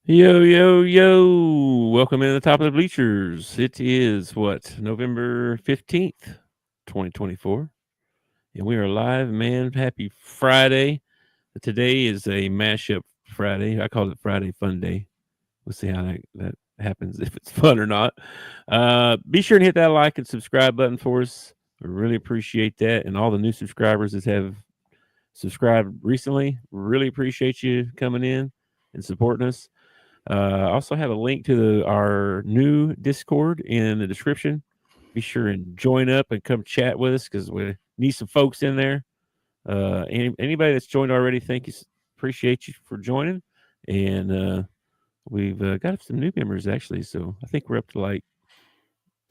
Yo, yo, yo. Welcome in the top of the bleachers. It is what, November 15th, 2024. And we are live, man. Happy Friday. Today is a mashup Friday. I call it Friday Fun Day. We'll see how that happens, if it's fun or not. Be sure and hit that like and subscribe button for us. We really appreciate that. And all the new subscribers that have subscribed recently, really appreciate you coming in and supporting us. I also have a link to our new Discord in the description. Be sure and join up and come chat with us because we need some folks in there. Anybody that's joined already, thank you. Appreciate you for joining. And we've got some new members actually. So I think we're up to like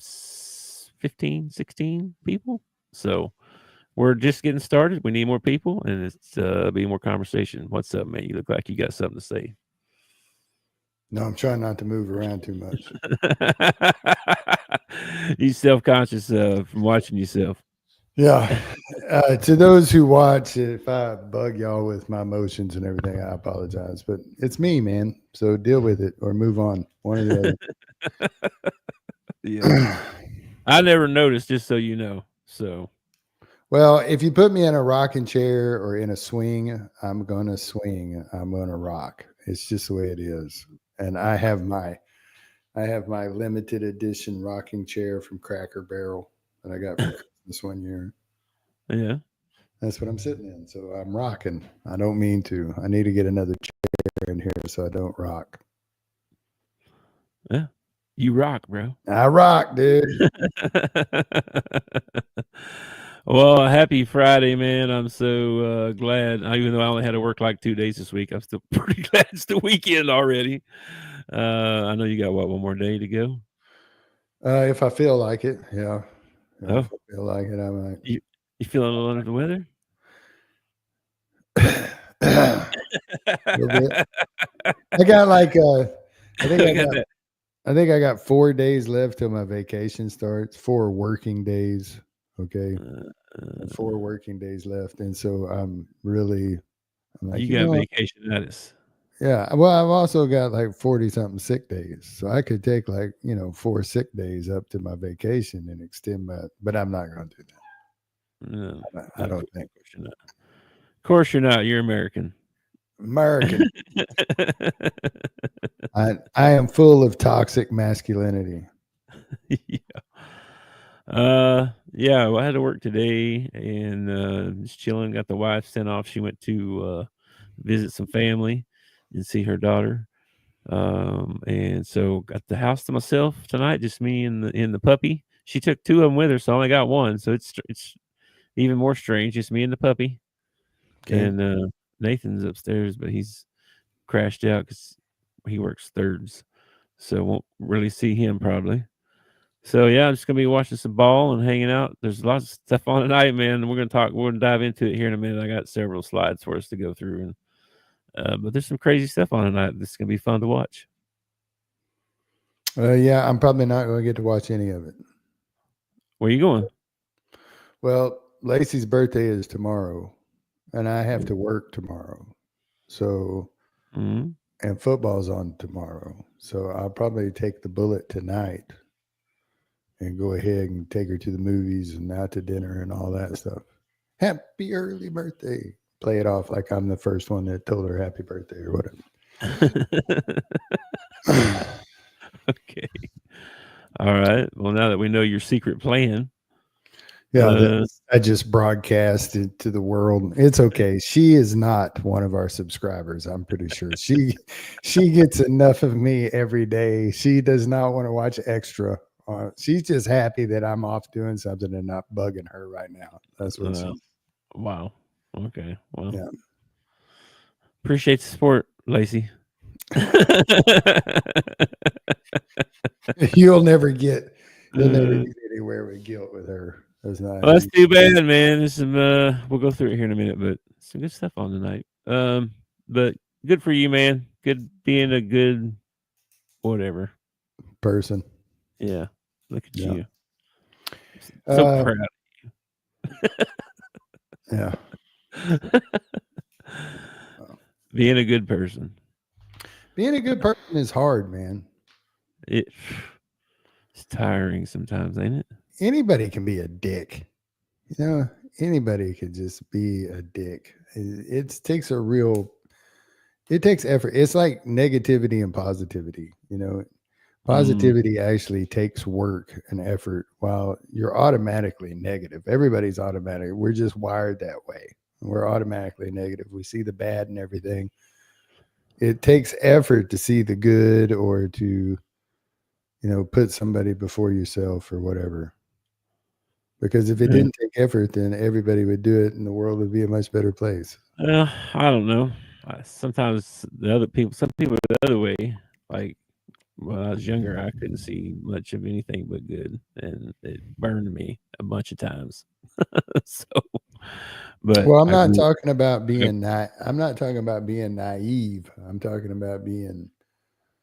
15, 16 people. So we're just getting started. We need more people and it's be more conversation. What's up, man? You look like you got something to say. No, I'm trying not to move around too much. You self-conscious from watching yourself. Yeah. To those who watch, if I bug y'all with my emotions and everything, I apologize. But it's me, man. So deal with it or move on. One or the Yeah. other. I never noticed, just so you know. So Well, if you put me in a rocking chair or in a swing, I'm gonna swing. I'm gonna rock. It's just the way it is. And I have my limited edition rocking chair from Cracker Barrel that I got for Christmas one year. yeah. That's what I'm sitting in. So I'm rocking. I don't mean to. I need to get another chair in here so I don't rock. Yeah. You rock, bro. I rock, dude. Well, happy Friday, man. I'm so glad. Even though I only had to work like 2 days this week, I'm still pretty glad it's the weekend already. I know you got one more day to go. If I feel like it, yeah. Yeah, Oh, if I feel like it, I might. you feeling a little under the weather? A little bit. I got like I think I I got got that. I think I got 4 days left till my vacation starts. 4 working days. Okay. Uh, 4 working days left. And so I'm like, you got vacationitis. yeah. Well, I've also got like 40 something sick days. So I could take like, 4 sick days up to my vacation and extend my, but I'm not going to do No, that. no, I of don't think. course you're not. Of course you're not. You're American. American. I am full of toxic masculinity. Yeah. Yeah, well, I had to work today and just chilling. Got the wife sent off. She went to visit some family and see her daughter. And so got the house to myself tonight, just me and the puppy. She took two of them with her, so I only got one. So it's even more strange, just me and the puppy. Okay. And Nathan's upstairs, but he's crashed out because he works thirds, so won't really see him probably. So yeah, I'm just gonna be watching some ball and hanging out. There's lots of stuff on tonight, man. We're gonna talk. We're gonna dive into it here in a minute. I got several slides for us to go through, and but there's some crazy stuff on tonight. This is gonna be fun to watch. Yeah, I'm probably not going to get to watch any of it. Where you going? Well, Lacey's birthday is tomorrow, and I have to work tomorrow. So, Mm-hmm. and football's on tomorrow. So I'll probably take the bullet tonight and go ahead and take her to the movies and out to dinner and all that stuff. Happy early birthday. Play it off like I'm the first one that told her happy birthday or whatever. Okay. All right. Well, now that we know your secret plan, Yeah, uh, I just broadcast it to the world. It's okay. She is not one of our subscribers. I'm pretty sure she gets enough of me every day. She does not want to watch extra. She's just happy that I'm off doing something and not bugging her right now. That's what uh, she's. wow. Okay. Well, Yeah, appreciate the support, Lacey. you'll never get you'll never get anywhere with guilt with her. That's not how Well, that's you. too bad, man. There's some we'll go through it here in a minute, but some good stuff on tonight. But good for you, man. Good being a good whatever. Person. Yeah. Look at Yeah. you. So Uh, proud. yeah. Being a good person. Being a good person is hard, man. It it's tiring sometimes, ain't it? Anybody can be a dick. You know, anybody could just be a dick. It takes a real, it takes effort. It's like negativity and positivity. You know, Mm, positivity actually takes work and effort, while you're automatically negative. Everybody's automatic. We're just wired that way. We're automatically negative. We see the bad and everything. It takes effort to see the good, or to, put somebody before yourself or whatever. Because if it yeah. didn't take effort, then everybody would do it and the world would be a much better place. I don't know. Sometimes some people the other way. Like when I was younger, I couldn't see much of anything but good, and it burned me a bunch of times. So, but Well, I grew. I'm not talking about being naive. I'm talking about being,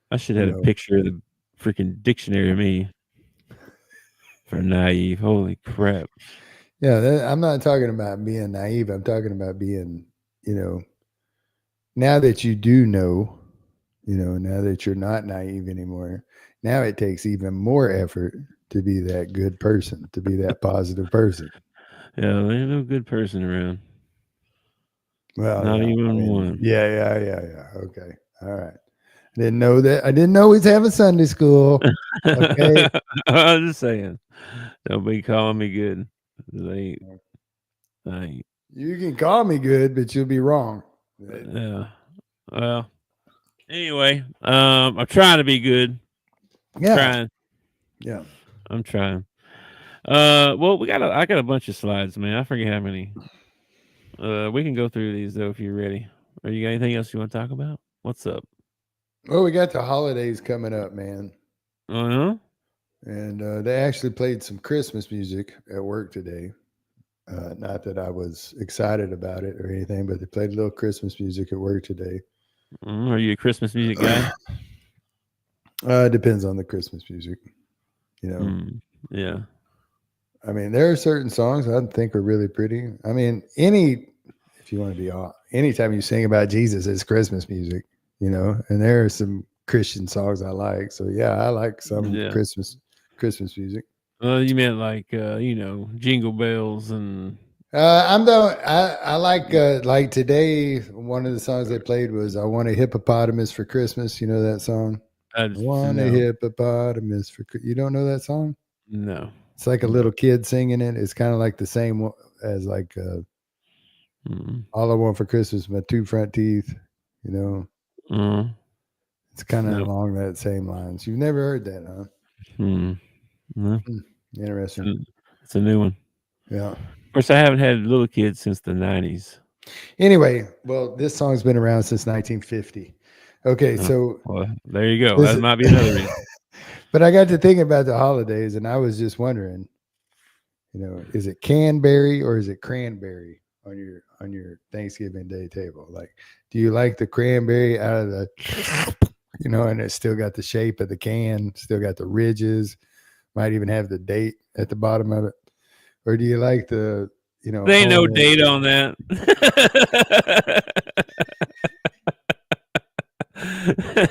I should you have had a know, picture of the freaking dictionary of me for naive. Holy crap! yeah, I'm not talking about being naive. I'm talking about being, you know, now that you do know, now that you're not naive anymore, now it takes even more effort to be that good person, to be that positive person. Yeah, there ain't no good person around. Well, Not yeah. I even mean, one. yeah, yeah, yeah, yeah. Okay. All right. I didn't know that. I didn't know he's having Sunday school. Okay. I'm just saying. Don't be calling me good. They ain't. I ain't. You can call me good, but you'll be wrong. Yeah. Well. Anyway, I'm trying to be good. Yeah. Trying. Yeah. I'm trying. Well, I got a bunch of slides, man. I forget how many. We can go through these though if you're ready. Or you got anything else you want to talk about? What's up? Well, we got the holidays coming up, man. Uh huh. And they actually played some Christmas music at work today. Not that I was excited about it or anything, but they played a little Christmas music at work today. Are you a Christmas music guy? Depends on the Christmas music, you know. Mm, yeah. I mean, there are certain songs I think are really pretty. I mean, if you want to be all, anytime you sing about Jesus, it's Christmas music, and there are some Christian songs I like. So yeah, I like some Yeah. Christmas music. You meant like Jingle Bells and I like today. One of the songs they played was "I Want a Hippopotamus for Christmas." You know that song? I I just want a no, hippopotamus for. You don't know that song? no, It's like a no. little kid singing it. It's kind of like the same as like Mm, "All I Want for Christmas," my two front teeth. You know, uh, it's kind of no. along that same lines. You've never heard that, huh? Hmm. No. Hmm, It's interesting. a, it's a new one. Yeah. Of course, I haven't had little kids since the '90s. Anyway, well, this song's been around since 1950. Okay, so Well, there you go. this That might be another reason. but I got to thinking about the holidays, and I was just wondering, is it canberry or is it cranberry on your Thanksgiving Day table? Like, do you like the cranberry out of the, and it's still got the shape of the can, still got the ridges, might even have the date at the bottom of it, or do you like the, There ain't no homemade? date on that.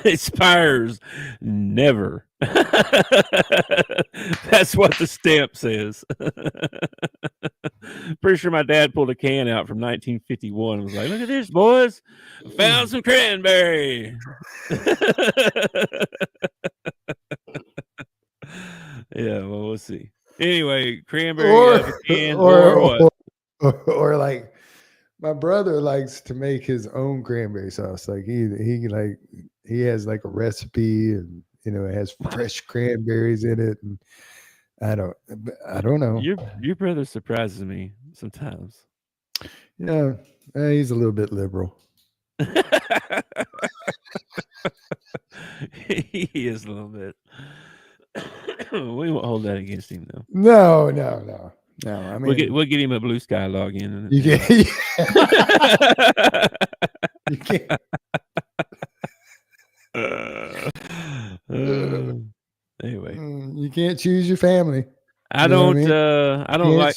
Expires never. That's what the stamp says. Pretty sure my dad pulled a can out from 1951 and was like, "Look at this, boys! I found some cranberry." Yeah, well, we'll see. Anyway, cranberry out or of a can or or what? or like my brother likes to make his own cranberry sauce. Like he has like a recipe, and it has fresh cranberries in it, and I don't know. Your brother surprises me sometimes. Yeah, he's a little bit liberal. He is a little bit. We won't hold that against him though. No, no, no, no. I mean, We'll get him a Blue Sky login you and can't. You can't. Uh, uh, anyway, you can't choose your family. I You know what I don't mean? I You don't like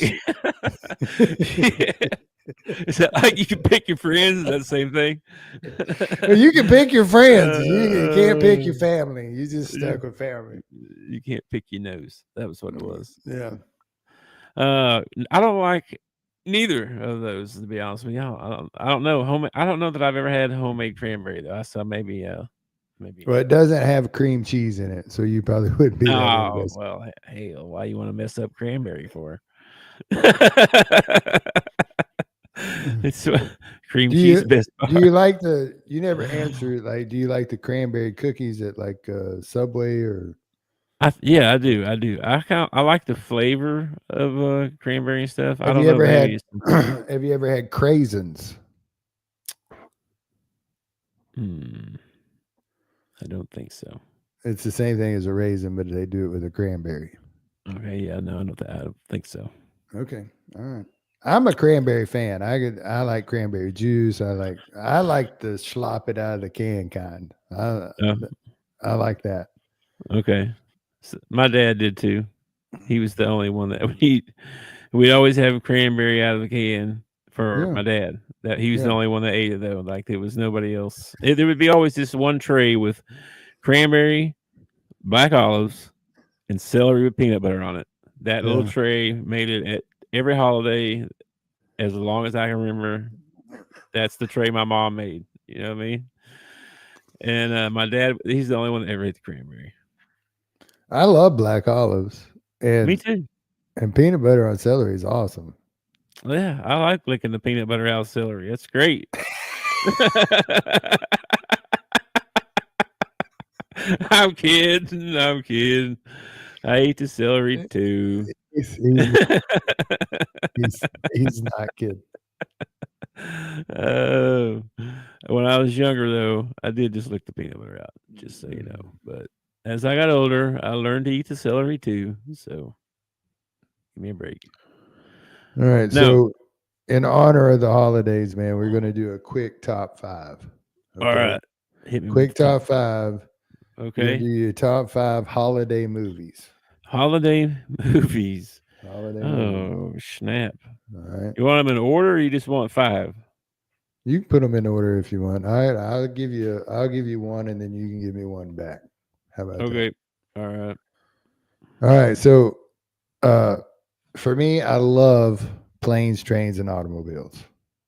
can't. Is that like you can pick your friends? Is that the same thing? Well, you can pick your friends. You can't pick your Uh, family. You just you, stuck with family. you can't pick your nose. That was what it was. Yeah. I don't like neither of those, to be honest with you. I don't know. I don't know that I've ever had homemade cranberry though. So maybe Well, it doesn't have cream cheese in it, so you probably wouldn't be that oh interested. well, hell, why you want to mess up cranberry for? It's cream Do cheese you best do part. you like the? You never answered. Like, do you like the cranberry cookies at like Subway or? Yeah, I do. I like the flavor of cranberry and stuff. I Have don't you know. ever Maybe had? it's Have you ever had craisins? hmm, I don't think so. It's the same thing as a raisin, but they do it with a cranberry. Okay, yeah, no, I don't think so. Okay, all right. I'm a cranberry fan. I like cranberry juice. I like the slop it out of the can kind. Uh, I like that. okay, my dad did too. He was the only one that we'd always have cranberry out of the can for Yeah, my dad. That he was the yeah, only one that ate it though. Like there was nobody else. There would be always this one tray with cranberry, black olives, and celery with peanut butter on it. That little yeah. tray made it at every holiday as long as I can remember. That's the tray my mom made. You know what I mean? And my dad, he's the only one that ever ate the cranberry. I love black olives Me and too. peanut butter on celery is awesome. Yeah, I like licking the peanut butter out of celery. That's great. I'm kidding. I'm kidding. I eat the celery too. He's he's he's not kidding. Oh, when I was younger, though, I did just lick the peanut butter out, just so you know. But as I got older, I learned to eat the celery too. So give me a break. All right, No, so in honor of the holidays, man, we're going to do a quick top five. all Okay, right. Hit me with quick the top top five. five. We're going to Okay. do your top five holiday movies. Holiday movies. Holiday movies. Oh, snap. All right. You want them in order or you just want five? You can put them in order if you want. All right, I'll give you one, and then you can give me one back. How about that? Okay. All right. All right. So, uh, for me, I love planes, trains, and automobiles.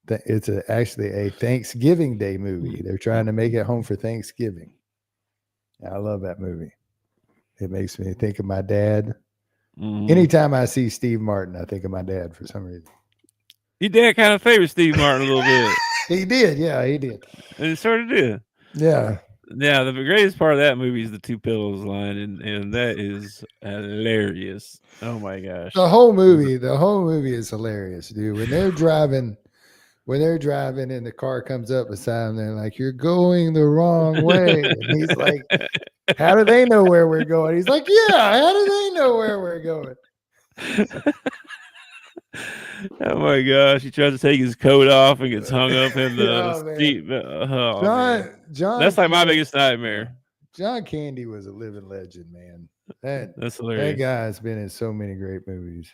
It's actually a Thanksgiving Day movie. They're trying to make it home for Thanksgiving. I love that movie. It makes me think of my dad. Mm-hmm. Anytime I see Steve Martin, I think of my dad for some reason. Your dad kind of favors Steve Martin a little bit. He did. Yeah, he did. And it sort of did. Yeah. Yeah, the greatest part of that movie is the two pillows line, and that is hilarious. Oh my gosh. The whole movie is hilarious, dude. When they're driving and the car comes up beside them, they're like, "You're going the wrong way." And he's like, "How do they know where we're going?" He's like, "Yeah, how do they know where we're going?" Oh my gosh, he tries to take his coat off and gets hung up in the Oh man. seat. Oh man, John that's like my Candy, biggest nightmare. John Candy was a living legend, man. That That's that hilarious. guy's been in so many great movies.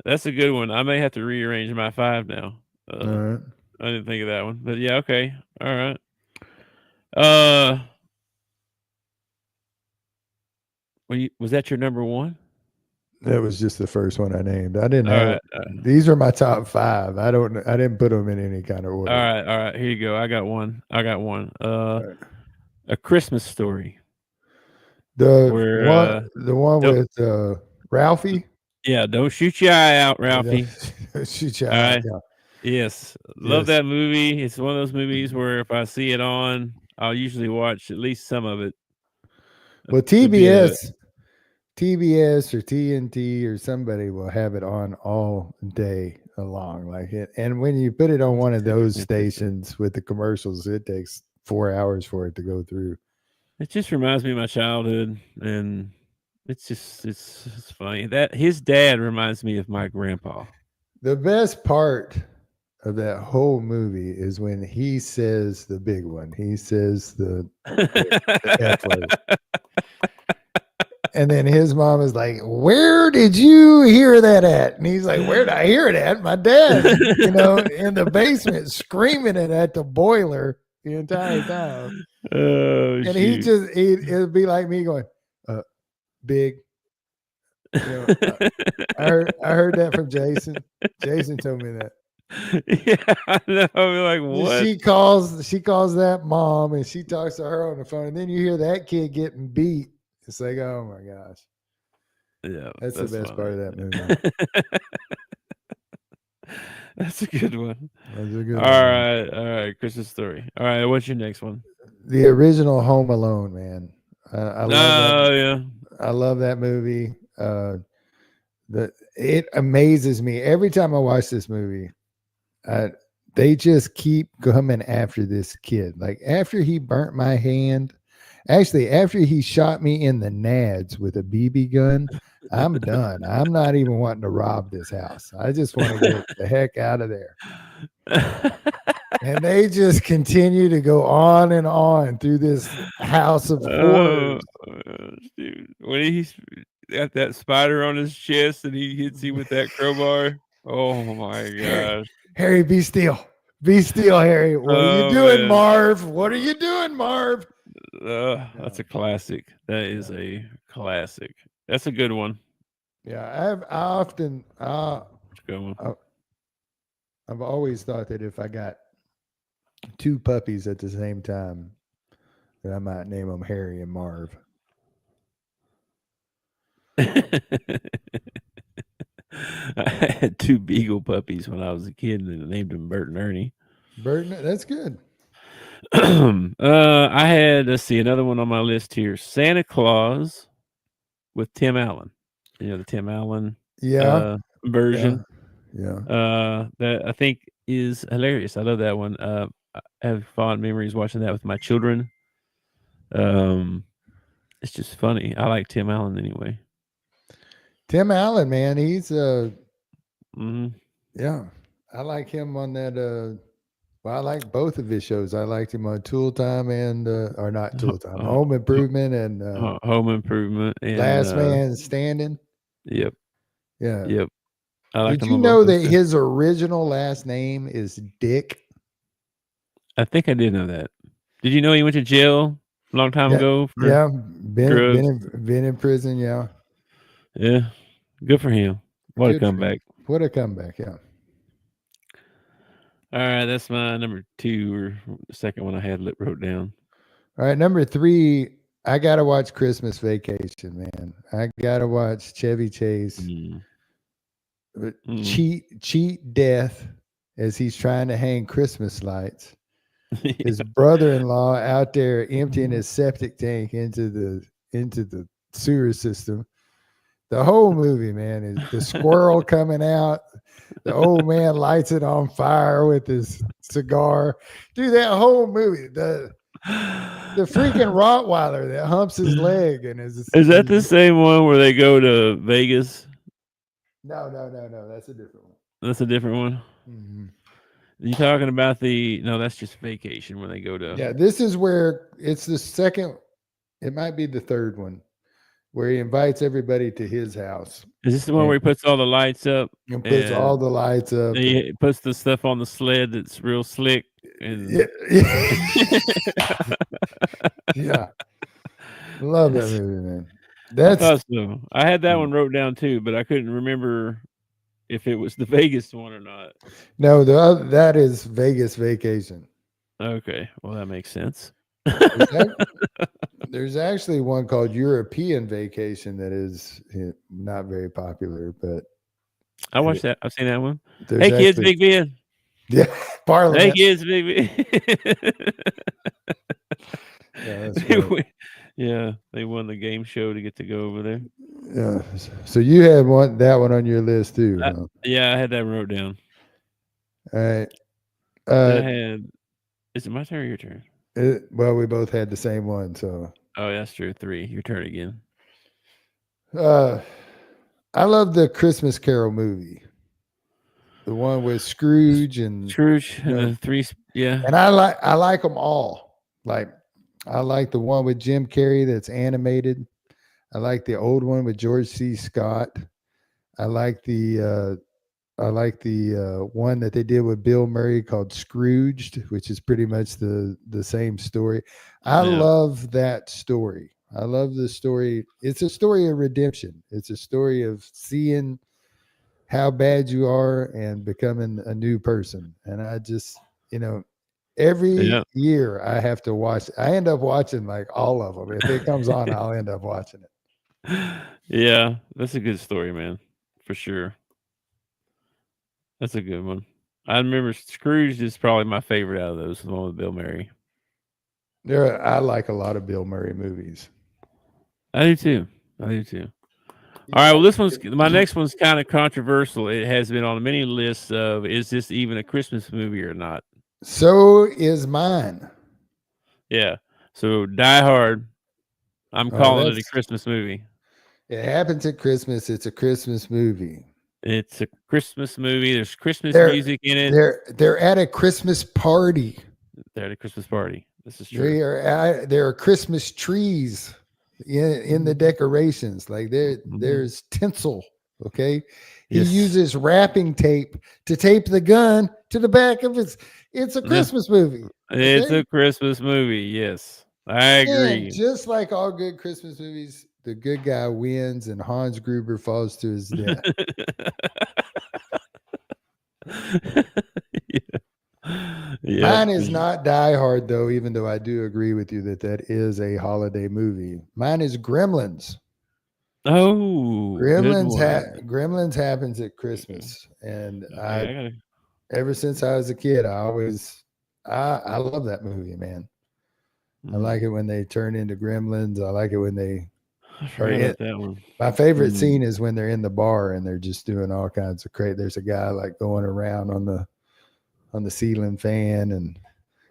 That's a good one. I may have to rearrange my five now. All right. I didn't think of that one, but yeah, okay, all right. Uh, was that your number one? That was just the first one I named. I didn't All have right, these are my top five. I didn't put them in any kind of all order. right, all right. Here you go. I got one. All right. A Christmas Story. The Where one don't with Ralphie. yeah, don't shoot your eye out, Ralphie. Shoot your All eye. right. Yeah. Yes, love Yes. that movie. It's one of those movies where if I see it on, I'll usually watch at least some of it. Well, It'd be TBS or TNT or somebody will have it on all day long, like it. And when you put it on one of those stations with the commercials, it takes 4 hours for it to go through. it just reminds me of my childhood, and it's funny that his dad reminds me of my grandpa. The best part of that whole movie is when he says the big one. He says the F word. And then his mom is like, "Where did you hear that at?" And he's like, "Where did I hear it at? My dad's, in the basement screaming it at the boiler the entire time." Oh And he shoot. just, it'd be like me going, "Big." I heard that from Jason. Jason told me that. Yeah, I know. I'm like, what? She calls that mom, and she talks to her on the phone, and then you hear that kid getting beat. It's like, oh my gosh, Yeah, that's the that's best part funny. of that movie. That's a good one. That's a good All one, man. right, all right. Christmas story. All right, what's your next one? The original Home Alone, man. I love that. Oh yeah. I love that movie. It amazes me every time I watch this movie. Uh, they just keep coming after this kid. Like after he burnt my hand, actually after he shot me in the nads with a BB gun, I'm done. I'm not even wanting to rob this house. I just want to get the heck out of there. And they just continue to go on and on through this house of Oh, horrors. dude. When he's got that spider on his chest and he hits him with that crowbar. Oh my Harry, gosh. Harry, be still. Be still, Harry. What are you Oh doing, man. Marv? What are you doing, Marv? That's Yeah, a classic. That is yeah, a classic. That's a good one. yeah. I often, That's a good one. I- I've always thought that if I got two puppies at the same time, that I might name them Harry and Marv. I had two beagle puppies when I was a kid, and I named them Bert and Ernie. Burton, that's good. I had, let's see, another one on my list here, Santa Claus with Tim Allen. The Tim Allen Yeah, yeah, version. yeah. That I think is hilarious. I love that one. I have fond memories watching that with my children. Um, it's just funny. I like Tim Allen anyway. Tim Allen, man, he's Hmm. yeah. I like him on that. Well, I like both of his shows. I liked him on Tool Time and or not Tool Time, Home Improvement and Home Improvement and Last Man Standing. yep, Yeah. yep. I liked Did him you on both know those that too. his original last name is Dick? I think I did know that. Did you know he went to jail a long time Yeah, ago for yeah. Been been drugs? in, been in prison. Yeah, Yeah, good for him. What a good for him. comeback! What a comeback! Yeah. All right, that's my number two or the second one I had wrote down. All right, number three. I gotta watch Christmas Vacation, man. I gotta watch Chevy Chase Mm. Mm. cheat death as he's trying to hang Christmas lights. His Yeah. brother-in-law out there emptying his septic tank into the sewer system. The whole movie, man, is the squirrel coming out. The old man lights it on fire with his cigar. Dude, that whole movie, the freaking Rottweiler that humps his leg and Is that the same one where they go to Vegas? no, that's a different one. That's a different one. Mhm. You talking about the? No, that's just Vacation when they go to. Yeah, this is where it's the second. It might be the third one where he invites everybody to his house Is this the one and, where he puts all the lights up and puts all and the lights up. And, he puts the stuff on the sled that's real slick and yeah, yeah, love that movie, man. I That's thought so. I had that one wrote down too, but I couldn't remember if it was the Vegas one or not. no, that is Vegas Vacation. Okay, well that makes sense. There's actually one called European Vacation that is not very popular, but I watched that. I've seen that one. there's Hey kids, actually Big Ben. yeah, Hey Parliament. kids, Big Ben. Yeah, that's great. Yeah, they won the game show to get to go over there. Yeah, so you had that one on your list too, huh? Yeah, I had that wrote down. All right. Then I had. Is it my turn or your turn? Well, we both had the same one, so Oh, that's true. 3. Your turn again. I love the Christmas Carol movie, the one with Scrooge and Scrooge you and know, the 3. Yeah. and I like them all. Like I like the one with Jim Carrey that's animated. I like the old one with George C. Scott. I like the one that they did with Bill Murray called Scrooged, which is pretty much the same story. I Yeah. love that story. I love the story. It's a story of redemption. It's a story of seeing how bad you are and becoming a new person. And I just, every Yeah. year I have to watch. I end up watching like all of them. If it comes on, I'll end up watching it. Yeah. That's a good story, man. For sure. That's a good one. I remember Scrooge is probably my favorite out of those, the one with Bill Murray. I like a lot of Bill Murray movies. I do too. I do too. All He's right. Well, like, this one's my next one's kind of controversial. It has been on many lists of is this even a Christmas movie or not? so is mine. Yeah. So Die Hard, I'm Oh, calling it a that's Christmas movie. it happens at Christmas. It's a Christmas movie. It's a Christmas movie. There's Christmas They're music in it. they're at a Christmas party. They're at a Christmas party. This is true. There are Christmas trees in the decorations. Like Mhm. there's tinsel. Okay, he Yes. uses wrapping tape to tape the gun to the back of his. It's a Yeah. Christmas movie. It's Okay, a Christmas movie. Yes. I and agree. just like all good Christmas movies, the good guy wins, and Hans Gruber falls to his death. Yeah. Yep. Mine is not Die Hard, though, even though I do agree with you that that is a holiday movie. Mine is Gremlins. Oh, good one. Gremlins happens at Christmas, and Okay, I gotta. ever since I was a kid, I love that movie, man. I Mm, like it when they turn into gremlins. I like it when they I are forgot in. about that one. My favorite Mm, scene is when they're in the bar and they're just doing all kinds of crazy. There's a guy like going around on the ceiling fan, and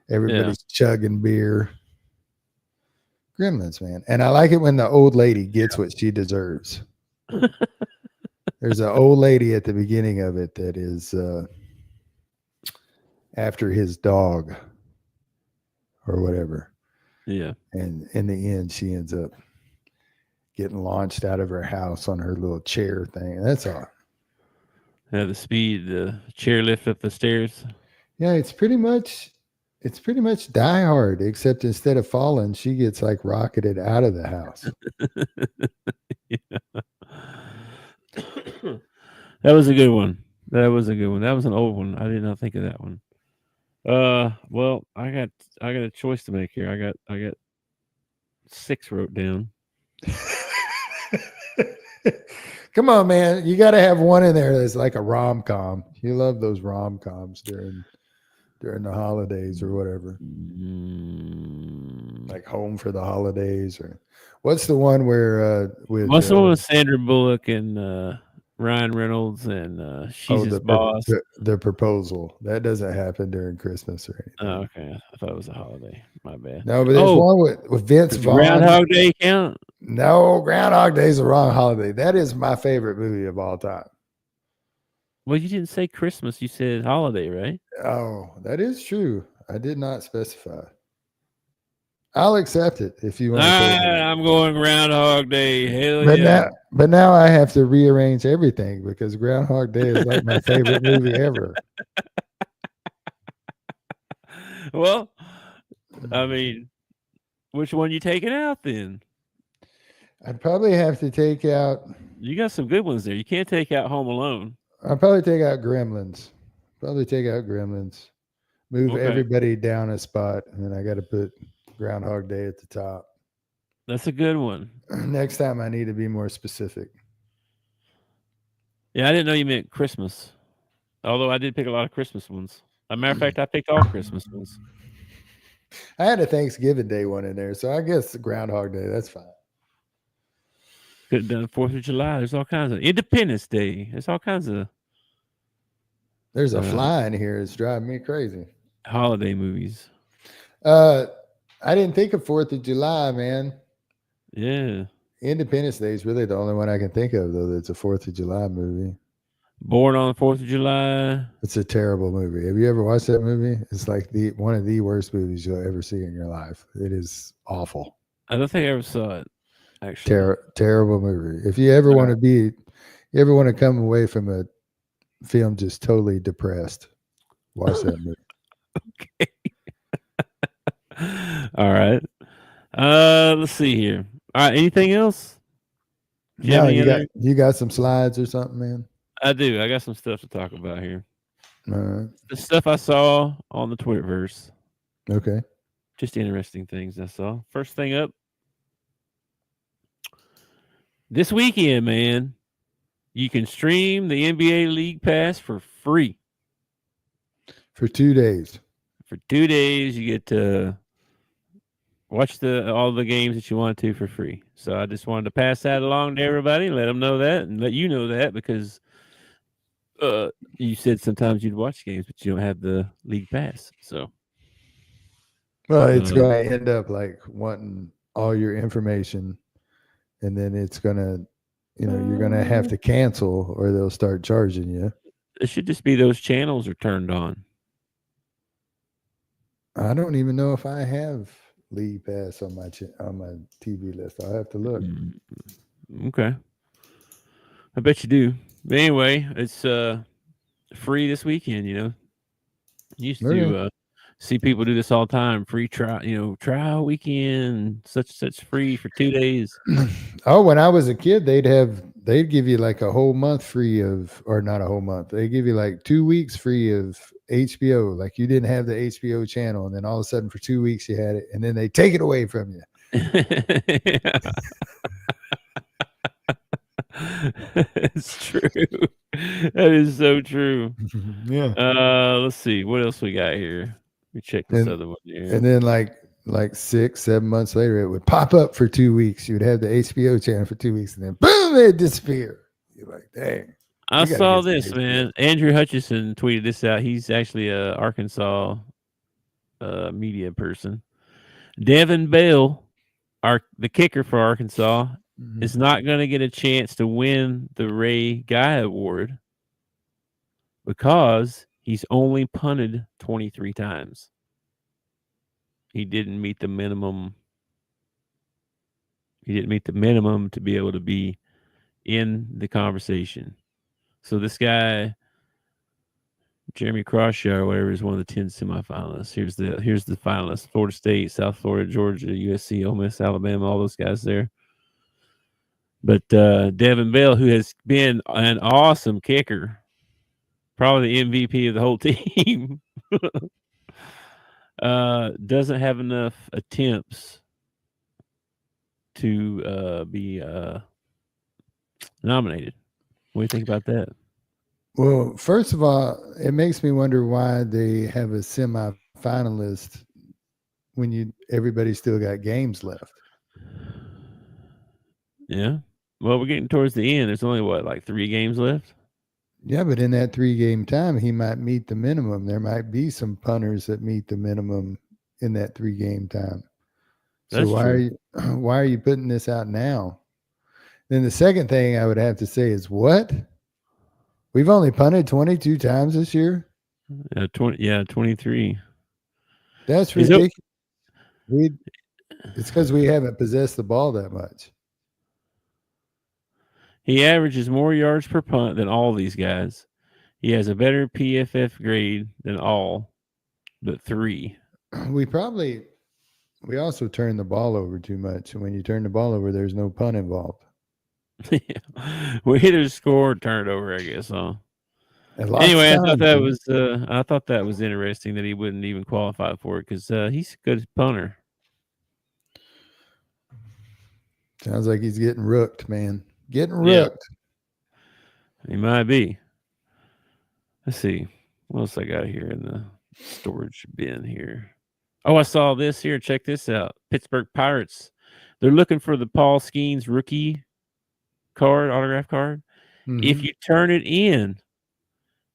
yeah. everybody's chugging beer. Gremlins, man. And I like it when the old lady gets what she deserves. There's an old lady at the beginning of it that is after his dog or whatever. Yeah. And in the end, she ends up getting launched out of her house on her little chair thing. That's all. Yeah. The speed, the chairlift up the stairs. Yeah, it's pretty much Die Hard, except instead of falling, she gets like rocketed out of the house. Yeah. That was a good one. That was a good one. That was an old one. I did not think of that one. Well, I got a choice to make here. I got six wrote down. Come on, man. You got to have one in there that's like a rom com. You love those rom coms during the holidays or whatever, Mm. like Home for the Holidays or what's the one where with What's the one with Sandra Bullock and Ryan Reynolds and she's oh his boss? the proposal that doesn't happen during Christmas or Oh, anything. okay. I thought it was a holiday. My bad. No, but there's Oh, one with Vince does Vaughn. Groundhog Day count? No, Groundhog Day is the wrong holiday. That is my favorite movie of all time. Well, you didn't say Christmas. You said holiday, right? Oh, that is true. I did not specify. I'll accept it if you All want to say right, that. I'm going Groundhog Day. Hell But yeah. now I have to rearrange everything because Groundhog Day is like my favorite movie ever. Well, I mean, which one you taking out then? I'd probably have to take out. You got some good ones there. You can't take out Home Alone. I'll probably take out Gremlins. Probably take out Gremlins. Move Okay, everybody down a spot, and then I got to put Groundhog Day at the top. that's a good one. Next time, I need to be more specific. Yeah, I didn't know you meant Christmas. Although I did pick a lot of Christmas ones. As a matter of fact, I picked all Christmas ones. I had a Thanksgiving Day one in there, so I guess Groundhog Day. That's fine. Could have done 4th of July. There's all kinds of Independence Day. There's all kinds of There's a uh, fly in here. It's driving me crazy. holiday movies. Uh, I didn't think of Fourth of July, man. Yeah. Independence Day is really the only one I can think of, though. That's a Fourth of July movie. Born on the 4th of July. It's a terrible movie. Have you ever watched that movie? It's like the one of the worst movies you'll ever see in your life. It is awful. I don't think I ever saw it. actually. Terrible movie. If you ever All want right. to be, you ever want to come away from a film just totally depressed, watch that movie. All right. Let's see here. All right. Anything else? Do you have No, any other? you got some slides or something, man. I do. I got some stuff to talk about here. Uh, The stuff I saw on the Twitterverse. okay. Just interesting things I saw. First thing up, this weekend, man, you can stream the NBA League Pass for free. For 2 days. For 2 days, you get to watch all the games that you want to for free. So I just wanted to pass that along to everybody, let them know that, and let you know that because uh, you said sometimes you'd watch games, but you don't have the league pass. So Well, it's uh, going to end up like wanting all your information, and then it's going to, you're going to have to cancel or they'll start charging you. it should just be those channels are turned on. I don't even know if I have League Pass on my TV list. I'll have to look. Okay, I bet you do. But anyway, it's free this weekend. You used to Okay. see people do this all the time. Free trial, trial weekend, such free for 2 days. Oh, when I was a kid, they'd give you like a whole month free of, or not a whole month. They give you like 2 weeks free of HBO. Like you didn't have the HBO channel, and then all of a sudden for 2 weeks you had it, and then they take it away from you. It's true. That is so true. Yeah. Let's see what else we got here. Let me check this And other one here. and then like 6, 7 months later, it would pop up for 2 weeks. You'd have the HBO channel for 2 weeks, and then boom, it'd disappear. You're like, dang. I We got to saw get some this, HBO. man. Andrew Hutchison tweeted this out. He's actually a Arkansas media person. Devin Bell, the kicker for Arkansas, is not going to get a chance to win the Ray Guy Award because he's only punted 23 times. He didn't meet the minimum. He didn't meet the minimum to be able to be in the conversation. So this guy, Jeremy Crawshaw or whatever, is one of the 10 semifinalists. Here's the finalists: Florida State, South Florida, Georgia, USC, Ole Miss, Alabama, all those guys there. But Devin Bell, who has been an awesome kicker, probably the MVP of the whole team, doesn't have enough attempts to be nominated. What do you think about that? Well, first of all, it makes me wonder why they have a semifinalist when everybody still got games left. Yeah. Well, we're getting towards the end. There's only like 3 games left. Yeah, but in that 3-game time, he might meet the minimum. There might be some punters that meet the minimum in that 3-game time. So That's true. why are you putting this out now? Then the second thing I would have to say is what? We've only punted 22 times this year. 23. That's Is it? ridiculous. It's because we haven't possessed the ball that much. He averages more yards per punt than all these guys. He has a better PFF grade than all but 3. We also turn the ball over too much. And when you turn the ball over, there's no punt involved. We either score or turn it over, I guess, huh? Anyway, I thought that was interesting that he wouldn't even qualify for it because he's a good punter. Sounds like he's getting rooked, man. Getting rooked. Yeah, he might be. Let's see. What else I got here in the storage bin here? Oh, I saw this here. Check this out. Pittsburgh Pirates. They're looking for the Paul Skeens rookie autograph card. Mm-hmm. If you turn it in,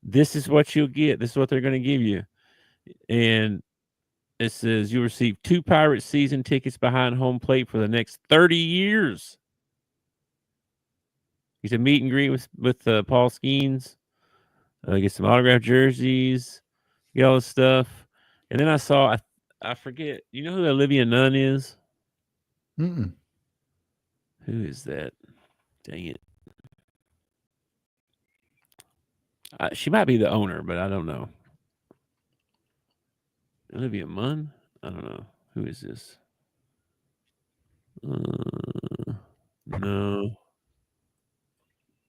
this is what you'll get. This is what they're going to give you. And it says you'll receive 2 Pirates season tickets behind home plate for the next 30 years. He's a meet and greet with Paul Skeens. Get some autographed jerseys. Get all this stuff. And then I saw, I forget, you know who Olivia Nunn is? Mm-mm. Who is that? Dang it. She might be the owner, but I don't know. Olivia Munn? I don't know. Who is this? No.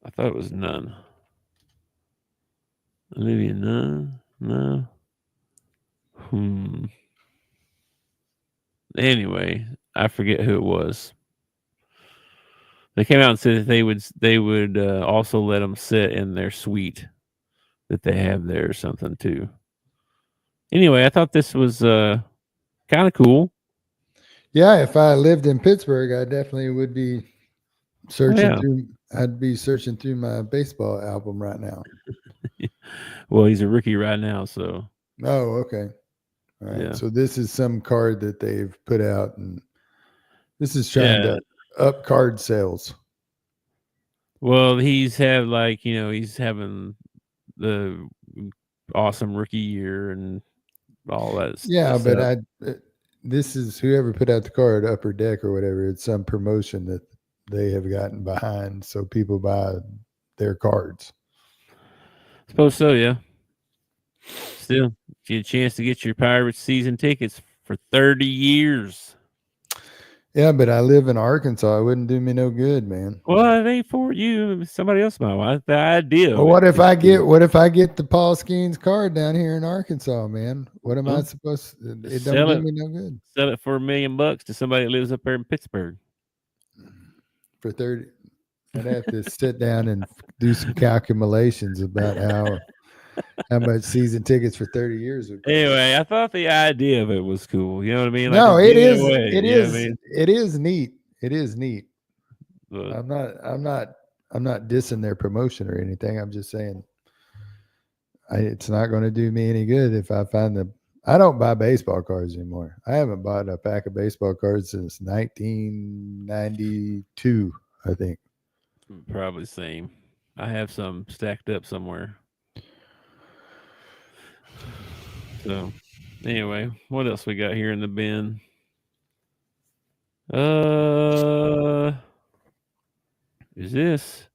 I thought it was Nunn. Olivia Nunn? No. Anyway, I forget who it was. They came out and said that they would also let them sit in their suite that they have there or something too. Anyway, I thought this was kind of cool. Yeah, if I lived in Pittsburgh, I definitely would be searching Yeah. through. I'd be searching through my baseball album right now. Well, he's a rookie right now, so Oh, okay. All right. yeah. So this is some card that they've put out, and this is trying Yeah. to up card sales. Well, he's he's having the awesome rookie year and all that Yeah, but stuff. this is whoever put out the card, Upper Deck or whatever. It's some promotion that they have gotten behind, so people buy their cards. Suppose so, yeah. Still, get a chance to get your Pirates season tickets for 30 years. Yeah, but I live in Arkansas. It wouldn't do me no good, man. Well, it ain't for you. Somebody else might want the idea Well, of it. what if I get the Paul Skeens card down here in Arkansas, man? What am I Well, supposed to, it don't sell do it me no good. sell it for $1 million to somebody that lives up there in Pittsburgh. For 30, I'd have to sit down and do some calculations about how much season tickets for 30 years would cost. Anyway, I thought the idea of it was cool. You know what I mean? Like No, just it giving it is away. it You know what I is mean? it is neat. It is neat. But, I'm not dissing their promotion or anything. I'm just saying it's not going to do me any good if I find the. I don't buy baseball cards anymore. I haven't bought a pack of baseball cards since 1992, I think. probably same. I have some stacked up somewhere. So, anyway, what else we got here in the bin? Is this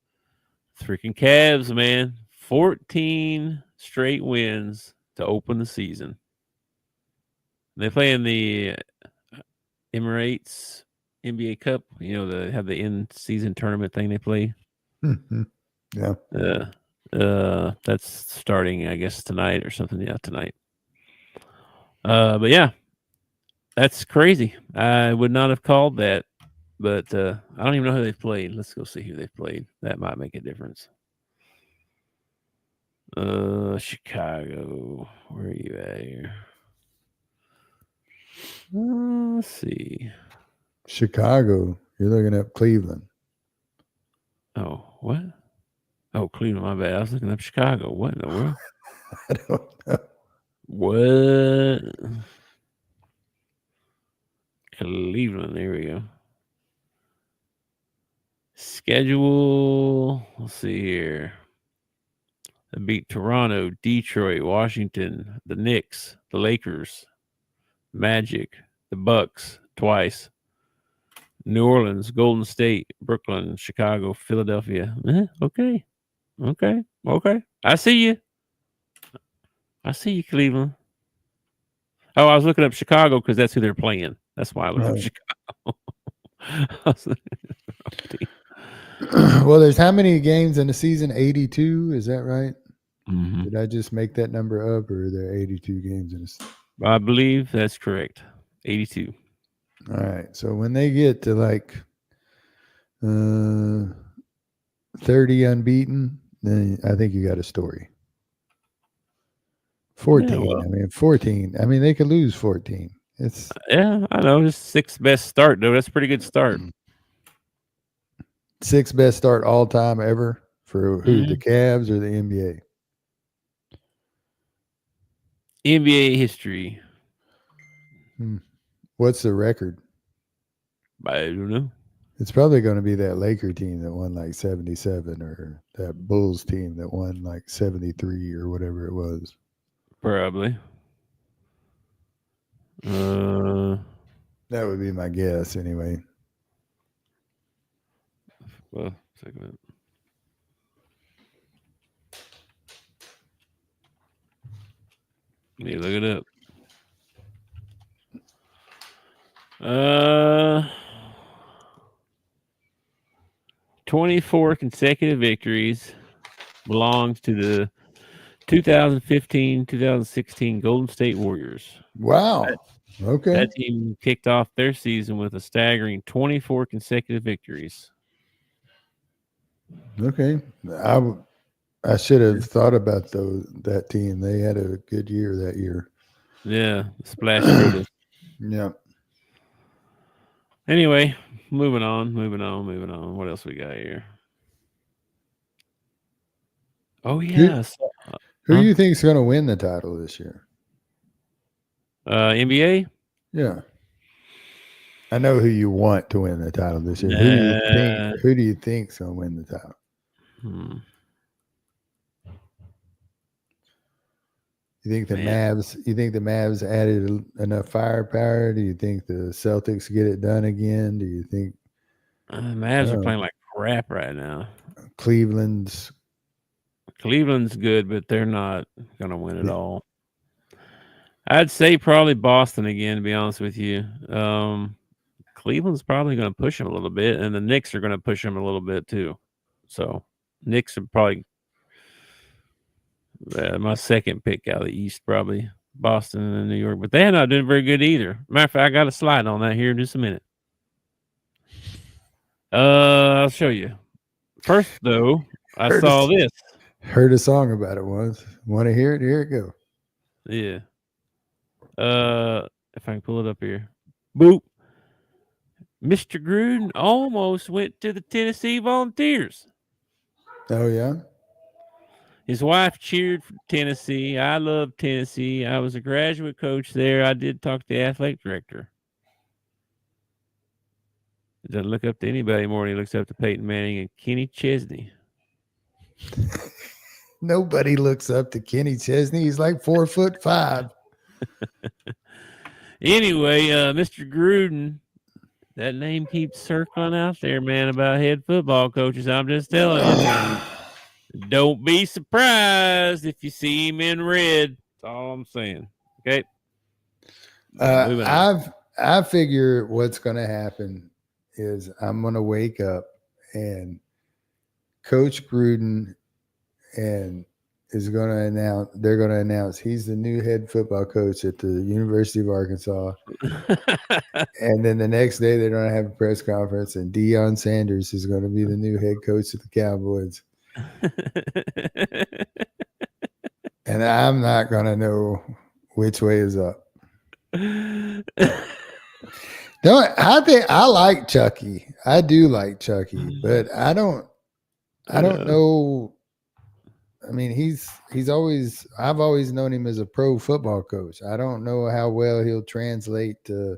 freaking Cavs, man? 14 straight wins to open the season. They play in the Emirates NBA Cup. You know, they have the in-season tournament thing they play. Yeah. That's starting, I guess, tonight or something. Yeah, tonight. But yeah, that's crazy. I would not have called that, but I don't even know who they've played. Let's go see who they've played. That might make a difference. Chicago. Where are you at here? Let's see. Chicago. You're looking up Cleveland. Oh, what? Oh, Cleveland. My bad. I was looking up Chicago. What in the world? I don't know. What? Cleveland. There we go. Schedule. Let's see here. They beat Toronto, Detroit, Washington, the Knicks, the Lakers, Magic, the Bucks twice, New Orleans, Golden State, Brooklyn, Chicago, Philadelphia. Okay. I see you. Cleveland. Oh, I was looking up Chicago because that's who they're playing. That's why I looked up Chicago. Well, there's how many games in the season? 82. Is that right? Mm-hmm. Did I just make that number up, or are there 82 games in a season? I believe that's correct. 82. All right. So when they get to like 30 unbeaten, then I think you got a story. 14. Yeah, well, 14. I mean, they could lose 14. It's I know. It's sixth best start, though. That's a pretty good start. Sixth best start all time ever for who? The Cavs or the NBA? NBA history. What's the record? I don't know. It's probably going to be that Laker team that won like 77, or that Bulls team that won like 73 or whatever it was. Probably. That would be my guess anyway. Well, second. Let me look it up. Uh, 24 consecutive victories belongs to the 2015-2016 Golden State Warriors. Wow. Okay. That team kicked off their season with a staggering 24 consecutive victories. Okay. I should have thought about that team. They had a good year that year. Yeah, Splash Brothers. Yeah. Anyway, moving on. What else we got here? Oh Who yes. who do you think is going to win the title this year? NBA? Yeah. I know who you want to win the title this year. Nah. Who do you think's going to win the title? Hmm. You think the Man, Mavs added enough firepower? Do you think the Celtics get it done again? Do you think Mavs are playing like crap right now. Cleveland's Cleveland's good, but they're not going to win it all. I'd say probably Boston again, to be honest with you. Cleveland's probably going to push them a little bit, and the Knicks are going to push them a little bit too. So, Knicks are probably my second pick out of the East, probably Boston and New York. But they're not doing very good either. Matter of fact, I got a slide on that here in just a minute. I'll show you. First, though, I saw this. Heard a song about it once. Want to hear it? Here it go. Yeah. If I can pull it up here. Boop. Mr. Gruden almost went to the Tennessee Volunteers. Oh yeah. His wife cheered for Tennessee. I love Tennessee. I was a graduate coach there. I did talk to the athletic director. He doesn't look up to anybody more than he looks up to Peyton Manning and Kenny Chesney. Nobody looks up to Kenny Chesney. He's like 4'5". Anyway, Mr. Gruden, that name keeps circling out there, man, about head football coaches. I'm just telling you. Don't be surprised if you see him in red. That's all I'm saying. Okay. I figure what's going to happen is I'm going to wake up and Coach Gruden and is going to announce they're going to announce he's the new head football coach at the University of Arkansas. And then the next day they're going to have a press conference and Deion Sanders is going to be the new head coach of the Cowboys. And I'm not going to know which way is up. No, I like Chucky. I do like Chucky, but I don't know. I mean, I've always known him as a pro football coach. I don't know how well he'll translate to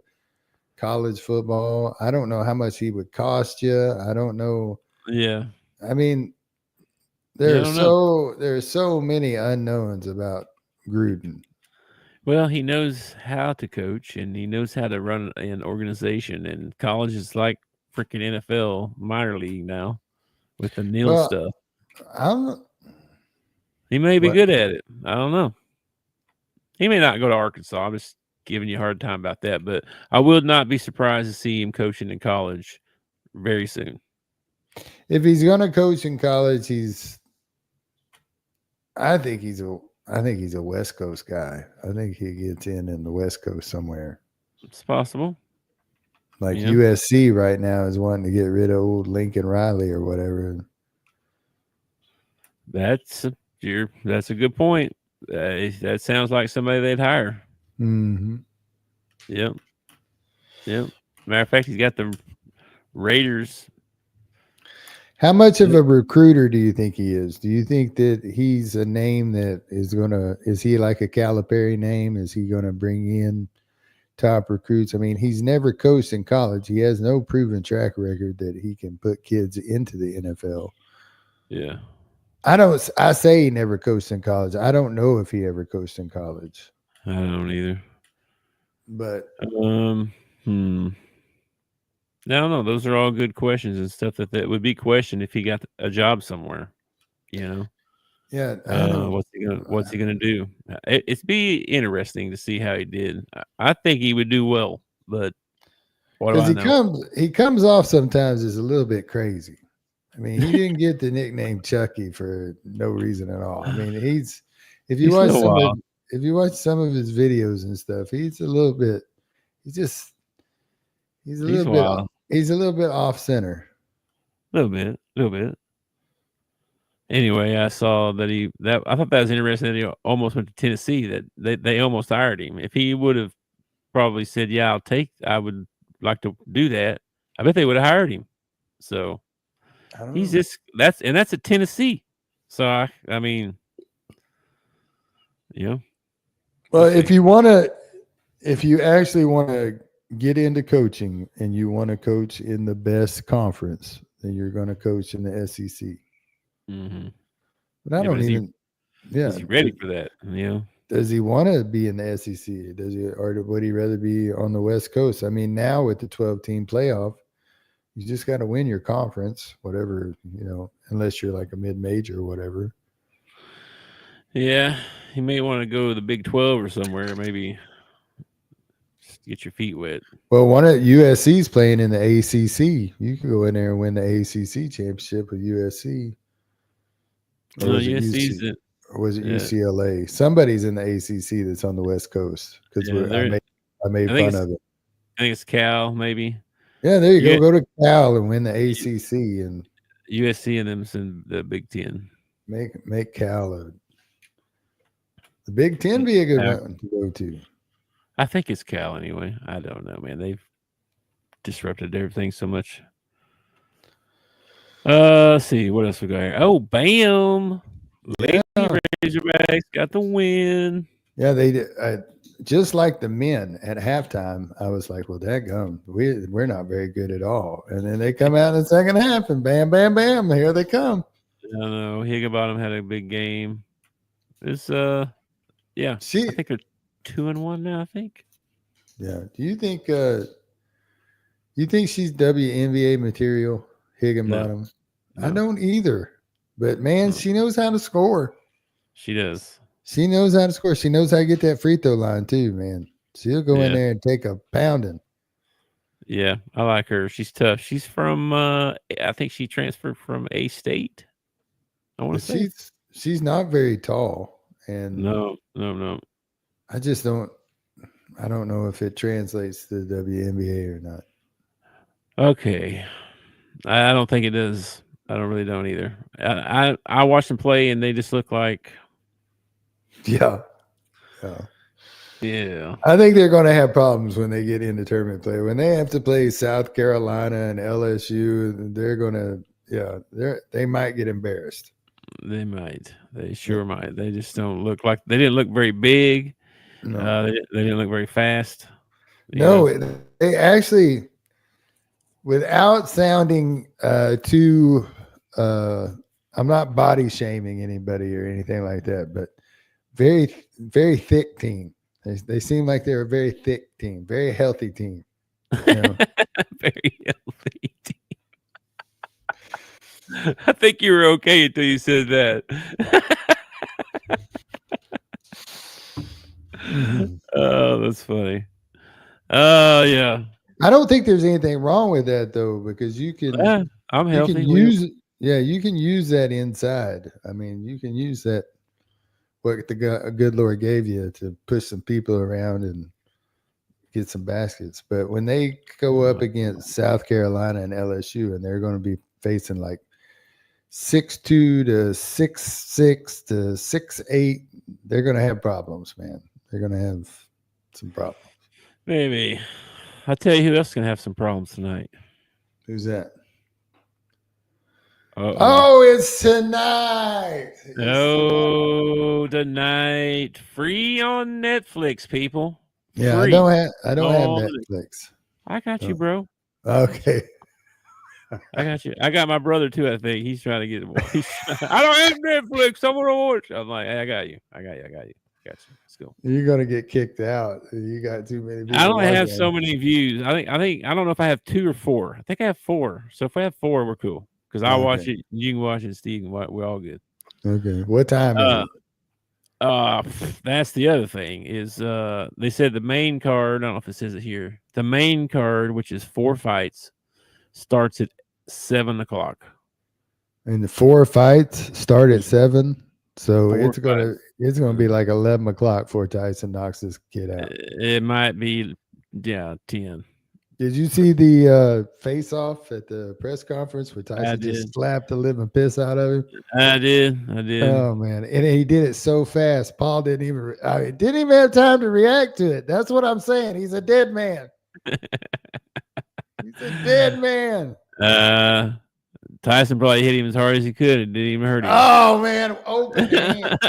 college football. I don't know how much he would cost you. I don't know. Yeah. I mean, there's so many unknowns about Gruden. Well, he knows how to coach and he knows how to run an organization. And college is like freaking NFL minor league now with the nil stuff. He may be good at it. I don't know. He may not go to Arkansas. I'm just giving you a hard time about that. But I would not be surprised to see him coaching in college very soon. If he's going to coach in college, I think he's a West Coast guy. I think he gets in the West Coast somewhere. It's possible. Like USC right now is wanting to get rid of old Lincoln Riley or whatever. That's a good point. That sounds like somebody they'd hire. Mm-hmm. Yep. Matter of fact, he's got the Raiders. How much of a recruiter do you think he is? Do you think that he's a name that is he like a Calipari name? Is he going to bring in top recruits? I mean, he's never coached in college. He has no proven track record that he can put kids into the NFL. Yeah. I say he never coached in college. I don't know if he ever coached in college. I don't either. But No, those are all good questions and stuff that would be questioned if he got a job somewhere. You know, Yeah, I don't. what's he gonna do? It's be interesting to see how he did. I think he would do well, but what do Because I know? he comes off sometimes as a little bit crazy. I mean, he didn't get the nickname Chucky for no reason at all. I mean, if you He's a watch little wild. if you watch some of his videos and stuff, he's a little bit he's just he's a He's little bit wild. he's a little bit off center. A little bit, a little bit. Anyway, I saw that I thought that was interesting that he almost went to Tennessee. That they almost hired him. If he would have probably said, "Yeah, I would like to do that," I bet they would have hired him. So I don't he's know. just that's at Tennessee. So I mean, you know, Well, we'll see. if you actually want to get into coaching and you want to coach in the best conference, then you're going to coach in the SEC. Hmm. But I Yeah, but don't even. is Yeah, he ready for that? You know, does he want to be in the SEC? Does he, or would he rather be on the West Coast? I mean, now with the 12-team playoff, you just got to win your conference, whatever, unless you're like a mid-major or whatever. yeah, he may want to go to the Big 12 or somewhere. Maybe just get your feet wet. Well, one of USC's playing in the ACC. You could go in there and win the ACC championship with USC, or No, was it USC's UC? it. Or was it Yeah, UCLA? Somebody's in the ACC that's on the West Coast because yeah. I I made think fun it's of it. I think it's Cal maybe. Yeah, there you go. U- Go to Cal and win the ACC and USC and them's in the Big 10. make Cal the Big Ten be a good Yeah. one to go to. I think it's Cal anyway. I don't know, man. They've disrupted everything so much. Let's see what else we got here. Oh, bam! Yeah, Lady Razorbacks got the win. yeah, they did. Just like the men at halftime, I was like, "Well, that gum, we're not very good at all." And then they come out in the second half, and bam, bam, bam, here they come. I don't know. Higginbottom had a big game. It's yeah. I She, think they're 2-1 now. I think. yeah. Do you think she's WNBA material, No, Higginbottom? I no, don't either. But man, no. she knows how to score. She does. She knows how to score. She knows how to get that free throw line too, man. She'll go in Yeah, there and take a pounding. yeah. I like her. She's tough. She's from. I think she transferred from A State. I want But to say. she's not very tall, and No, no, no. I just don't. I don't know if it translates to the WNBA or not. Okay. I don't think it does. I don't really don't either. I watch them play and they just look like Yeah, yeah. yeah. I think they're going to have problems when they get into tournament play. When they have to play South Carolina and LSU, they're going to, yeah, they might get embarrassed. They might. They sure might. They just don't look like they didn't look very big. No, They didn't look very fast. You know. no, they actually, without sounding too, I'm not body shaming anybody or anything like that, but very, very thick team. They seem like they're a very thick team, very healthy team. You know, Very healthy. I think you were okay until you said that. Oh, that's funny. Yeah. I don't think there's anything wrong with that though, because I'm you can healthy. use yeah, you can use that inside. I mean, you can use that what the good Lord gave you to push some people around and get some baskets. But when they go up against South Carolina and LSU, and they're going to be facing like 6'2" to 6'6" to 6'8", they're going to have problems, man. They're going to have some problems. Maybe. I'll tell you who else is gonna have some problems tonight. Who's that? Uh-oh. Oh, it's tonight. It's tonight. Oh, tonight. Free on Netflix, people. Yeah, Free. I don't have On Netflix. I got you, Oh, bro. okay. I got you. I got my brother too, I think. He's trying to get I don't have Netflix. I want to watch. I'm like, hey, I got you. I got you. got you. Let's go. You're gonna get kicked out. You got too many I people only have watching. so many views. I don't know if I have 2 or 4. I think I have 4. So if we have 4, we're cool. Because I'll watch Okay. it. You can watch it. Steve can watch. We're all good. Okay. What time is Uh, it? that's the other thing is they said the main card. I don't know if it says it here. The main card, which is 4 fights, starts at 7 o'clock. And the 4 fights start at 7. So 4 it's gonna fights. be like 11 o'clock before Tyson knocks this kid out. It might be, 10. Did you see the face off at the press conference where I Tyson just did. slapped the living piss out of him? I did. I did. Oh man, and he did it so fast. Paul didn't even have time to react to it. That's what I'm saying. He's a dead man. He's a dead man. Tyson probably hit him as hard as he could. It didn't even hurt him. Oh man, open hand.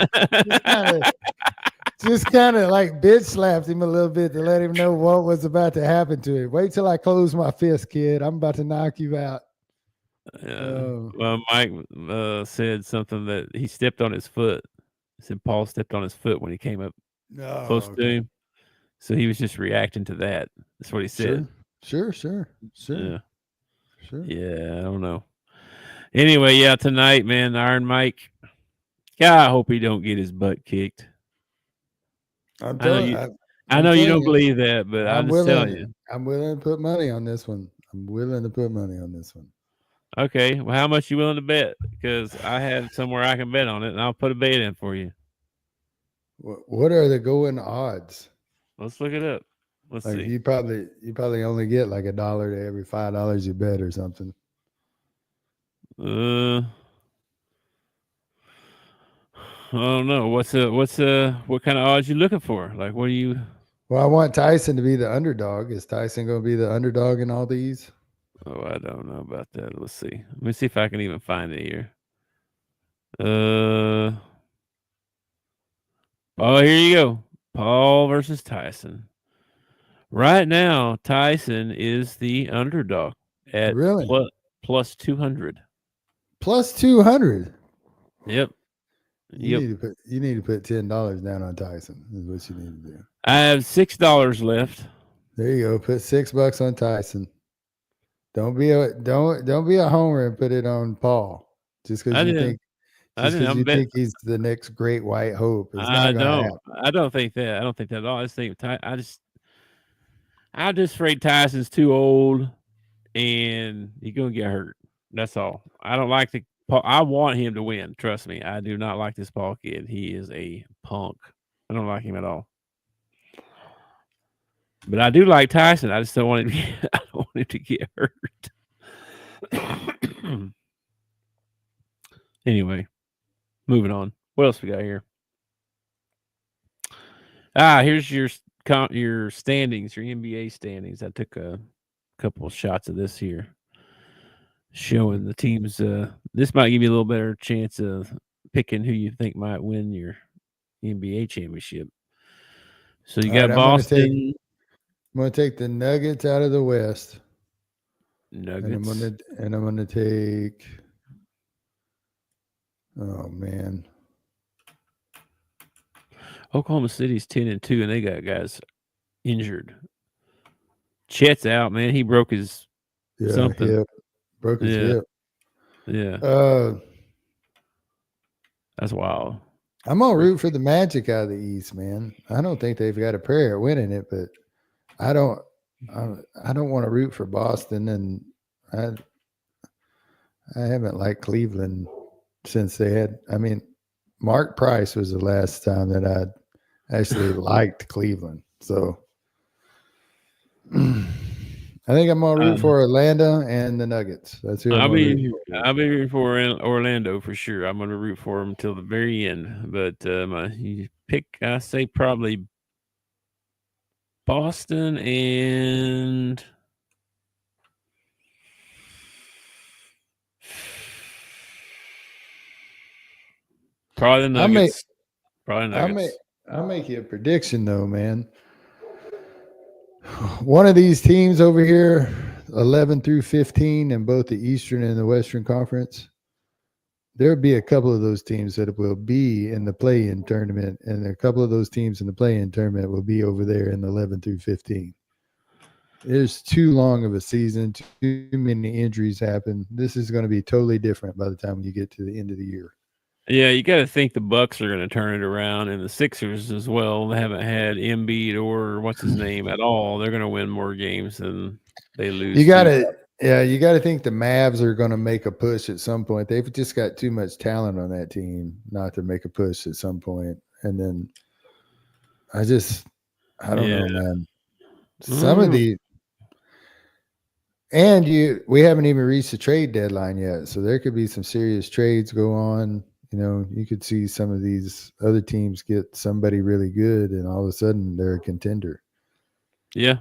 Just kind of like bitch slapped him a little bit to let him know what was about to happen to him. Wait till I close my fist, kid. I'm about to knock you out. Well, Mike said something that he stepped on his foot. He said Paul stepped on his foot when he came up close to him. So he was just reacting to that. That's what he said. Sure. Yeah. Sure. Yeah, I don't know. Anyway, yeah, tonight, man, Iron Mike. God, I hope he don't get his butt kicked. I know you don't believe that, but I'm just telling you. I'm willing to put money on this one. Okay, well, how much you willing to bet? Because I have somewhere I can bet on it, and I'll put a bet in for you. What are the going odds? Let's look it up. Let's see. You probably only get like $1 to every $5 you bet or something. I don't know. What kind of odds you looking for? Like, what do you? Well, I want Tyson to be the underdog. Is Tyson going to be the underdog in all these? Oh, I don't know about that. Let's see. Let me see if I can even find it here. Oh, here you go. Paul versus Tyson. Right now, Tyson is the underdog at plus 200. Plus 200. Yep. You need to put $10 down on Tyson. Is what you need to do. I have $6 left. There you go. Put $6 on Tyson. Don't be a homer and put it on Paul. Just because you think he's the next great white hope. It's not gonna happen. I don't think that. I don't think that at all. I'm just afraid Tyson's too old and he's gonna get hurt. That's all. I don't like I want him to win. Trust me. I do not like this Paul kid. He is a punk. I don't like him at all. But I do like Tyson. I just don't want him to get hurt. Anyway, moving on. What else we got here? Here's your standings, your NBA standings. I took a couple of shots of this here, showing the teams. This might give you a little better chance of picking who you think might win your NBA championship. So you got Boston. I'm going to take the Nuggets out of the West. Nuggets. And I'm going to take. Oh man. Oklahoma City's 10-2, and they got guys injured. Chet's out, man. He broke his something. Hip. Broke his hip. Yeah. That's wild. I'm gonna root for the Magic out of the East, man. I don't think they've got a prayer at winning it, but I don't want to root for Boston, and I haven't liked Cleveland since they had. I mean, Mark Price was the last time that I actually liked Cleveland. So I think I'm gonna root for Orlando and the Nuggets. That's who I'll be rooting for Orlando for sure. I'm gonna root for them until the very end. But my pick, I say probably Boston and probably the Nuggets. I'll make you a prediction though, man. One of these teams over here, 11 through 15 in both the Eastern and the Western Conference, there'll be a couple of those teams that will be in the play-in tournament, and a couple of those teams in the play-in tournament will be over there in the 11 through 15. There's too long of a season, too many injuries happen. This is going to be totally different by the time you get to the end of the year. Yeah, you got to think the Bucks are going to turn it around, and the Sixers as well. They haven't had Embiid or what's his name at all. They're going to win more games than they You lose got to. to, yeah, you got to think the Mavs are going to make a push at some point. They've just got too much talent on that team not to make a push at some point. And then I just, I don't Yeah. know, man. Some of Mm, the, we haven't even reached the trade deadline yet. So there could be some serious trades go on. You know, you could see some of these other teams get somebody really good and all of a sudden they're a contender. yeah.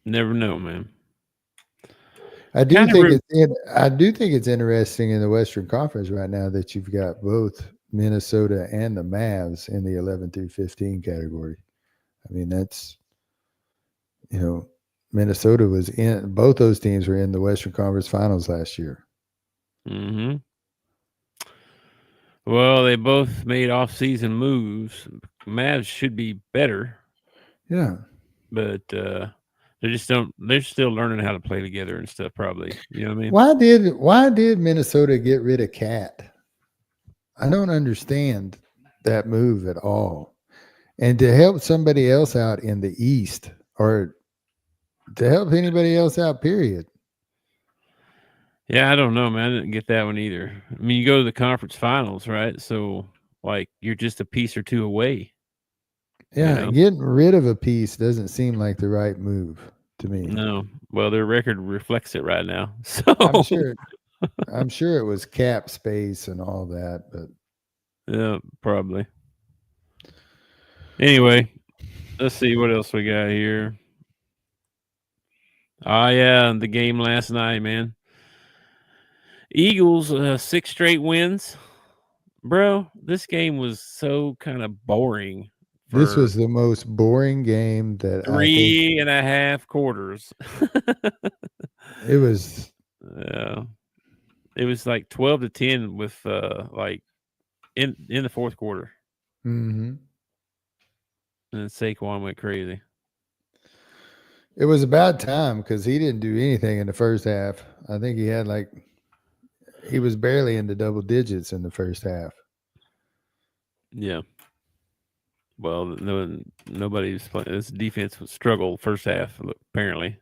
Never know, man. I do Kind of. think I do think it's interesting in the Western Conference right now that you've got both Minnesota and the Mavs in the 11 through 15 category. I mean, that's, you know, Minnesota was in, both those teams were in the Western Conference Finals last year. Mm-hmm. Well, they both made off-season moves. Mavs should be better, Yeah. but they just don't. They're still learning how to play together and stuff. Probably, you know what I mean? Why did Minnesota get rid of Cat? I don't understand that move at all. And to help somebody else out in the East, or to help anybody else out, period. Yeah, I don't know, man. I didn't get that one either. I mean, you go to the conference finals, right? So, like, you're just a piece or two away. You Yeah, know? getting rid of a piece doesn't seem like the right move to me. No. Well, their record reflects it right now. I'm So, sure I'm sure it was cap space and all that, but yeah, probably. Anyway, let's see what else we got here. Oh yeah, the game last night, man. Eagles 6 straight wins. Bro, this game was so kind of boring this for was the most boring game that I think 3.5 quarters. it was. Yeah. It was like 12-10 with like in the fourth quarter. Mhm. And then Saquon went crazy. It was about time because he didn't do anything in the first half. I think he had like he was barely in the double digits in the first half. Yeah. Well, nobody's playing. This defense would struggle first half apparently.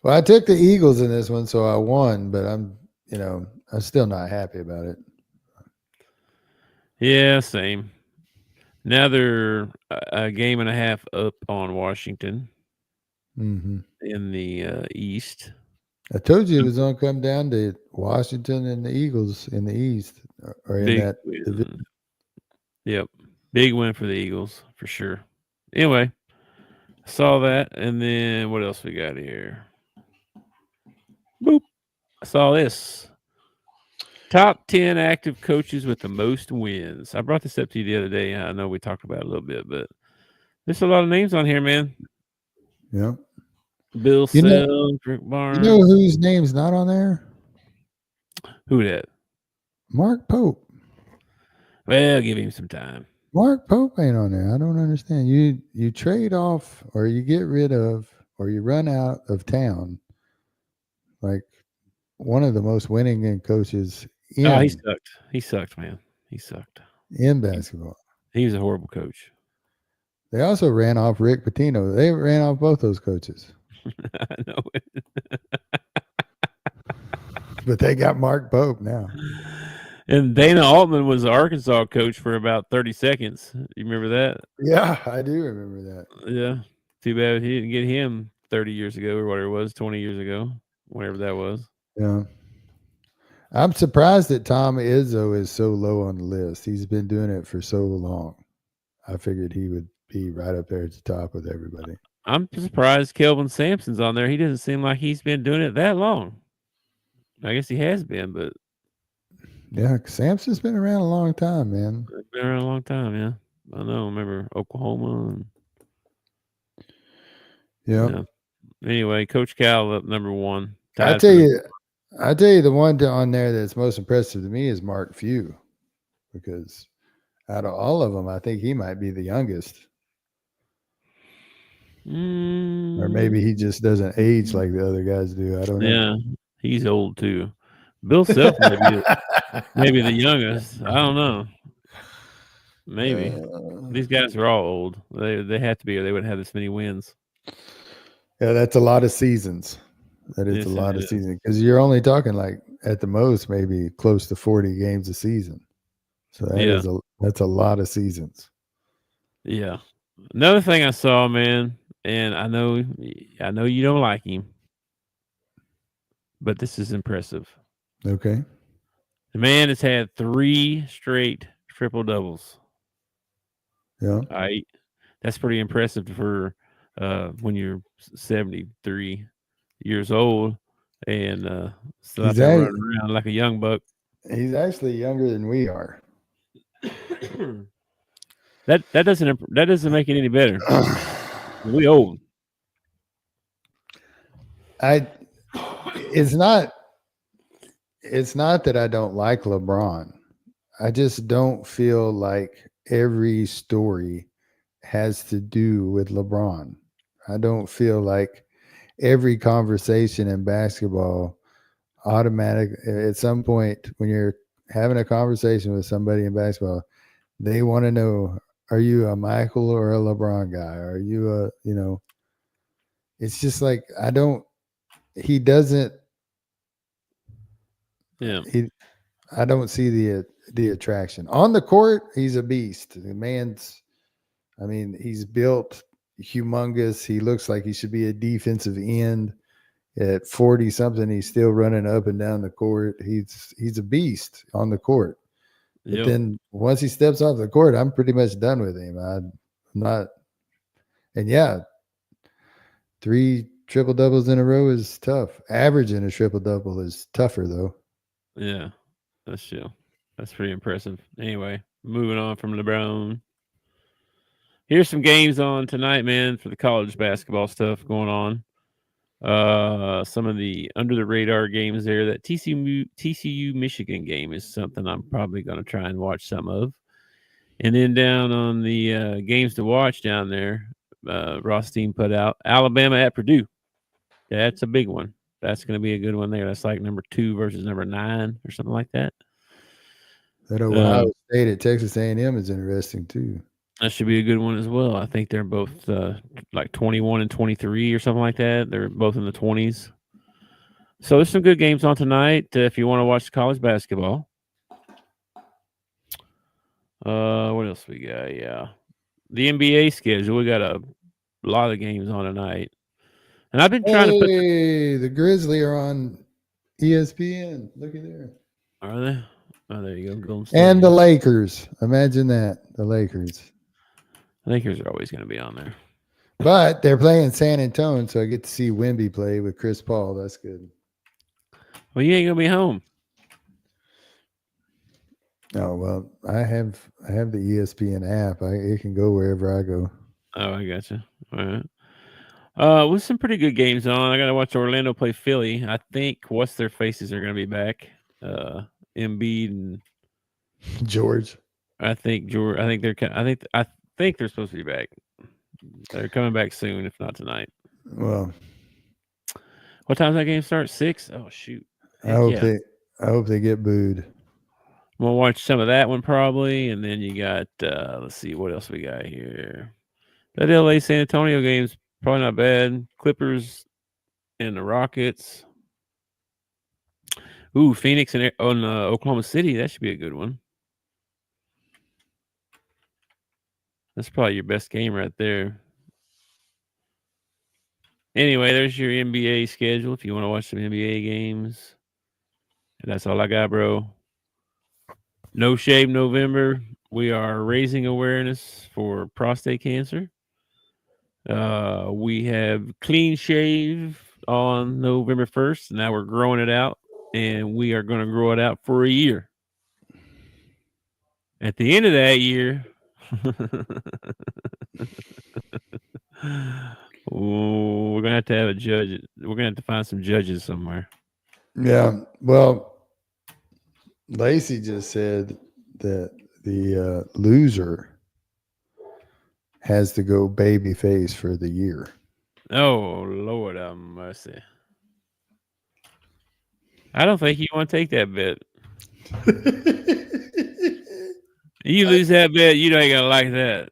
Well, I took the Eagles in this one, so I won, but I'm still not happy about it. Yeah, same. Now they're a game and a half up on Washington Mm-hmm. in the East. I told you it was going to come down to Washington and the Eagles in the East or in Big that division. win. Yep. Big win for the Eagles for sure. Anyway, saw that. And then what else we got here? Boop. I saw this. Top 10 active coaches with the most wins. I brought this up to you the other day. I know we talked about it a little bit, but there's a lot of names on here, man. Yeah. Bill You know, Self, Rick you know Barnes. whose name's not on there? Who that? Mark Pope. Well, give him some time. Mark Pope ain't on there. I don't understand. You trade off or you get rid of or you run out of town like one of the most winning coaches Oh, he in sucked. He sucked, man. He sucked. basketball. He was a horrible coach. They also ran off Rick Pitino. They ran off both those coaches. I know it. But they got Mark Pope now. And Dana Altman was the Arkansas coach for about 30 seconds. You remember that? Yeah, I do remember that. Yeah. Too bad he didn't get him 30 years ago or whatever it was, 20 years ago, whatever that was. Yeah. I'm surprised that Tom Izzo is so low on the list. He's been doing it for so long. I figured he would be right up there at the top with everybody. I'm surprised Kelvin Sampson's on there. He doesn't seem like he's been doing it that long. I guess he has been, but yeah, Sampson's been around a long time, man. been around a long time. Yeah, I know. Remember Oklahoma? And, Yep. yeah. Anyway, Coach Cal up number one. I Tied tell for the you, I tell you, the one on there that's most impressive to me is Mark Few, because out of all of them, I think he might be the youngest, or maybe he Mm, just doesn't age like the other guys do. I don't know. yeah, he's old too. Bill Self maybe the youngest. I don't know. Maybe these guys are all old. They have to be, or they wouldn't have this many wins. Yeah, that's a lot of seasons. That is a Yes, it lot of is. seasons, because you're only talking like at the most maybe close to 40 games a season. So Yeah, that's a lot of seasons. yeah. Another thing I saw, man, and I know you don't like him, but this is impressive. Okay. The man has had 3 straight triple doubles. Yeah. I That's pretty impressive for when you're 73 years old and still out He's there a, running around like a young buck. he's actually younger than we are. That doesn't make it any better. We old. I it's not that I don't like LeBron. I just don't feel like every story has to do with LeBron. I don't feel like every conversation in basketball automatic at some point when you're having a conversation with somebody in basketball, they want to know, are you a Michael or a LeBron guy? Are you it's just like I don't he doesn't Yeah, he I don't see the attraction. On the court, he's a beast. The man's I mean, he's built humongous. He looks like he should be a defensive end. At 40 something, he's still running up and down the court. He's a beast on the court. But yep, then once he steps off the court, I'm pretty much done with him. I'm not and yeah, 3 triple doubles in a row is tough. Averaging a triple double is tougher though. yeah. That's chill. That's pretty impressive. Anyway, moving on from LeBron. Here's some games on tonight, man, for the college basketball stuff going on. Some of the under the radar games there. That TCU Michigan game is something I'm probably going to try and watch some of. And then down on the games to watch down there, Rothstein put out Alabama at Purdue. That's a big one. That's going to be a good one there. That's like number 2 versus number 9 or something like that. That Uh, Ohio State at Texas A&M is interesting too. that should be a good one as well. I think they're both like 21 and 23 or something like that. They're both in the 20s. So there's some good games on tonight if you want to watch college basketball. What else we got? Yeah, the NBA schedule. We got a lot of games on tonight, and I've been trying to put. Hey, the Grizzly are on ESPN. Looky there. Are they? Oh, there you go. Golden And the State. Lakers. Imagine that. The Lakers. Lakers are always going to be on there. But they're playing San Antonio, so I get to see Wemby play with Chris Paul. That's good. Well, you ain't gonna be home. Oh well, I have the ESPN app. It can go wherever I go. Oh, I gotcha. All right. With some pretty good games on. I got to watch Orlando play Philly. I think what's their faces are going to be back. Embiid and George. I think George. I think they're supposed to be back. They're coming back soon, if not tonight. Well, What time does that game start? 6? Oh shoot! I Heck hope yeah! they I hope they get booed. I'm gonna watch some of that one probably, and then you got let's see what else we got here. That LA San Antonio game's probably not bad. Clippers and the Rockets. Ooh, Phoenix and on Oklahoma City. That should be a good one. That's probably your best game right there. Anyway, there's your NBA schedule if you want to watch some NBA games. And that's all I got, bro. No Shave November. We are raising awareness for prostate cancer. We have Clean Shave on November 1st. Now we're growing it out, and we are going to grow it out for a year. At the end of that year, we're gonna have to have a judge. We're gonna have to find some judges somewhere. Yeah. Well, Lacey just said that the loser has to go baby face for the year. Oh Lord, have mercy. I don't think you want to take that bet. You lose that bet, you ain't gonna like that.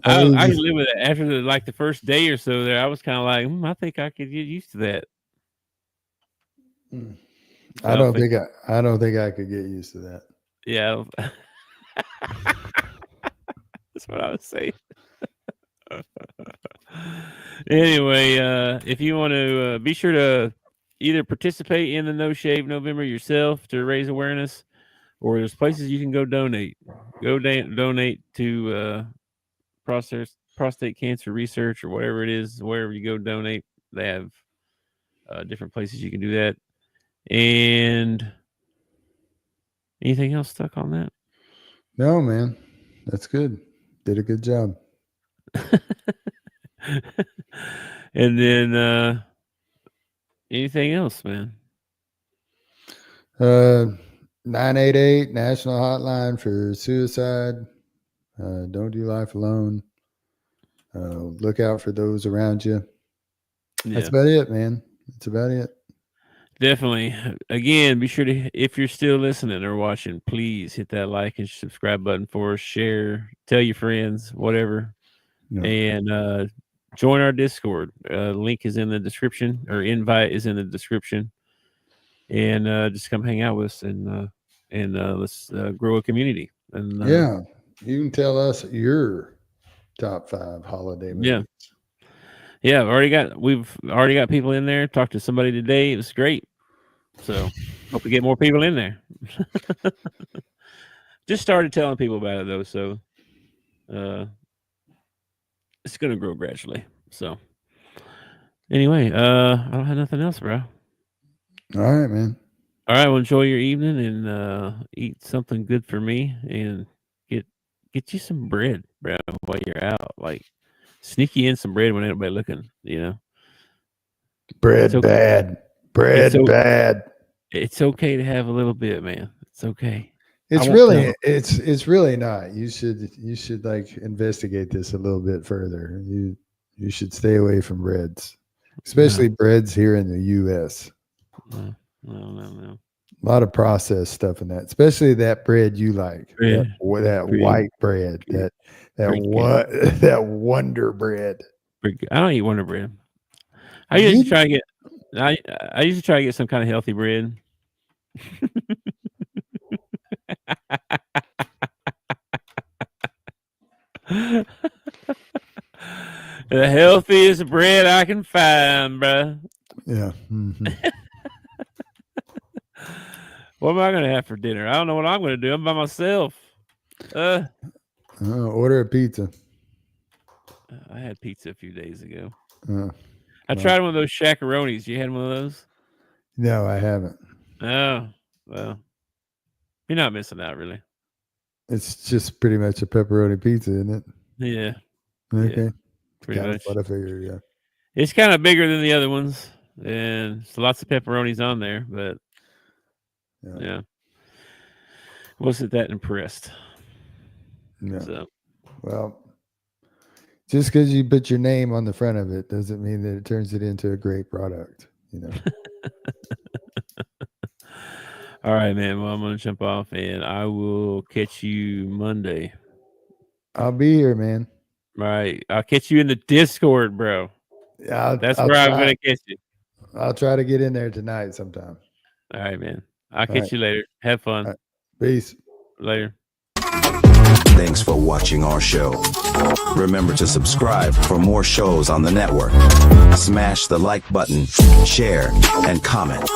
I can live with it. After the first day or so there, I was kind of like, I think I could get used to that. I don't think I could get used to that. Yeah, that's what I was saying. Anyway, if you want to be sure to either participate in the No Shave November yourself to raise awareness, or there's places you can go donate. Go donate to prostate cancer research or whatever it is. Wherever you go donate, they have different places you can do that. And anything else stuck on that? No, man, that's good. Did a good job. And then anything else, man? 988 national hotline for suicide. Don't do life alone. Look out for those around you. Yeah. That's about it, man. That's about it. Definitely. Again, be sure to, if you're still listening or watching, please hit that like and subscribe button for us. Share, tell your friends, whatever. Yeah. And join our Discord. Link is in the description, or invite is in the description. And just come hang out with us and let's grow a community. And yeah, you can tell us your top 5 holiday movies. Yeah, we've already got people in there. Talked to somebody today. It was great. So hope we get more people in there. Just started telling people about it though, so it's gonna grow gradually. So anyway, I don't have nothing else, bro. All right, man. All right, well, enjoy your evening and eat something good for me and get you some bread, bro, while you're out. Like sneak you in some bread when ain't nobody looking, you know. Bread bad. Bread bad. It's okay to have a little bit, man. It's okay. It's really not. You should like investigate this a little bit further. You should stay away from breads, especially breads here in the U.S. No. A lot of processed stuff in that, especially that bread you like. That white bread. That Wonder Bread. I don't eat Wonder Bread. I usually try to get some kind of healthy bread. The healthiest bread I can find, bro. Yeah. Mm-hmm. What am I gonna have for dinner? I don't know what I'm gonna do. I'm by myself. Order a pizza. I had pizza a few days ago. I tried one of those shacaronis. You had one of those? No, I haven't. Oh, well, you're not missing out, really. It's just pretty much a pepperoni pizza, isn't it? Yeah. Okay. Yeah, pretty much. What I figured, yeah. It's kind of bigger than the other ones, and there's lots of pepperonis on there, but yeah. Wasn't that impressed. Yeah. So. Well, just because you put your name on the front of it doesn't mean that it turns it into a great product, you know. All right, man. Well, I'm going to jump off, and I will catch you Monday. I'll be here, man. All right. I'll catch you in the Discord, bro. That's where I'm going to catch you. I'll try to get in there tonight sometime. All right, man. I'll catch you later. Have fun. Right. Peace. Later. Thanks for watching our show. Remember to subscribe for more shows on the network. Smash the like button, share, and comment.